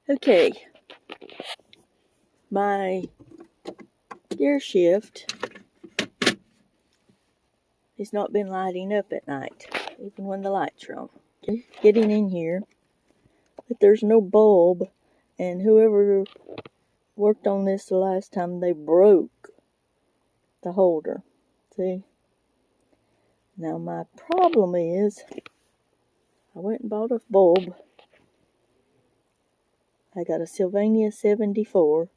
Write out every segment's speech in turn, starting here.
Okay, my gear shift has not been lighting up at night, even when the lights are on. Okay, getting in here, but there's no bulb, and whoever worked on this the last time, they broke the holder. See? Now my problem is, I went and bought a bulb. I got a Sylvania 74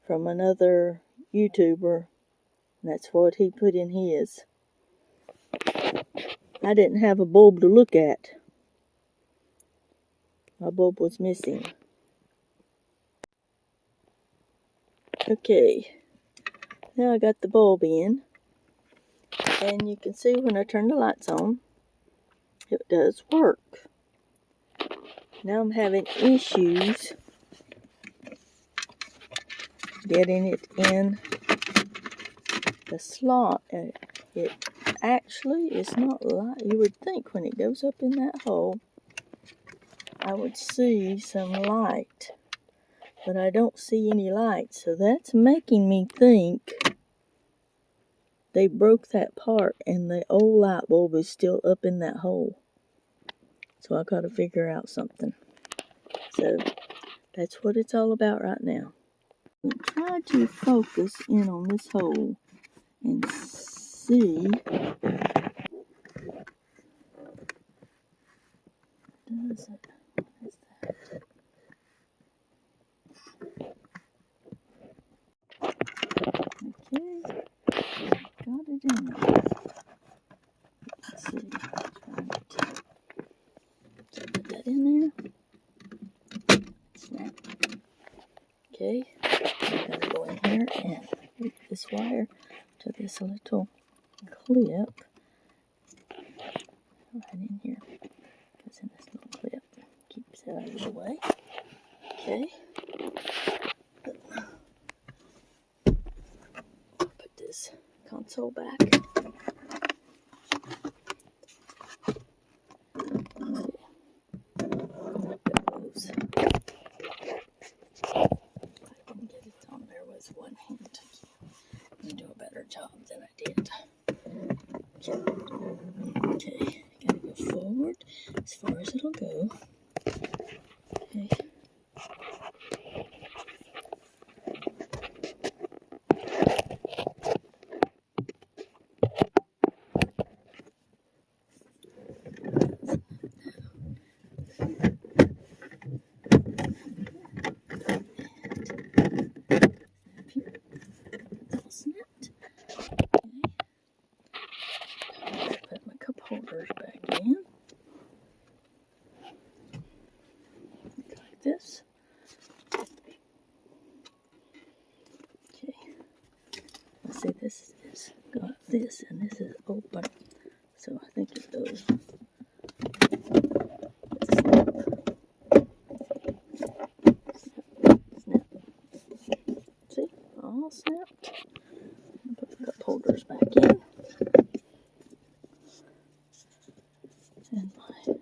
from another YouTuber, and that's what he put in his. I didn't have a bulb to look at. My bulb was missing. Okay, now I got the bulb in, and you can see when I turn the lights on, it does work. Now I'm having issues getting it in the slot. It actually is not light. You would think when it goes up in that hole, I would see some light, but I don't see any light, so that's making me think they broke that part and the old light bulb is still up in that hole. So I gotta figure out something. So that's what it's all about right now. Try to focus in on this hole and see. Does it? What is that? Okay, got it in there. Let's see. So put that in there. Snap. Okay, I'm gonna go in here and loop this wire to this little clip right in here. Goes in this little clip. Keeps it out of the way. Okay. Put this console back. One hand. You do a better job than I did. Okay, gotta go forward as far as it'll go. Okay. Put my cup holders back in. Like this. Okay. Let's see, this is got this, and this is open. So I think it goes. Snap. See? All snapped. Put the cup holders back in. And my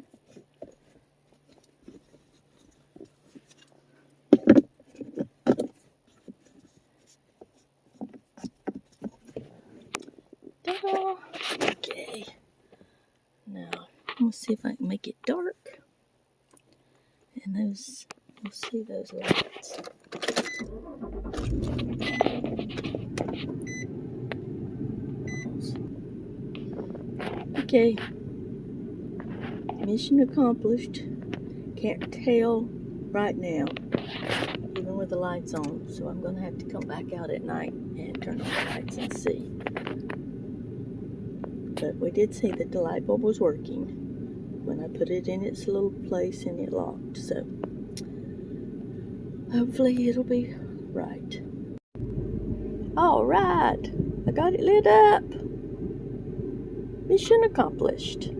ta-da! Okay. Now we'll see if I can make it dark. And those, we'll see those lights. Okay. Mission accomplished. Can't tell right now, even with the lights on. So I'm going to have to come back out at night and turn on the lights and see. But we did see that the light bulb was working when I put it in its little place and it locked. So hopefully it'll be right. All right, I got it lit up. Mission accomplished.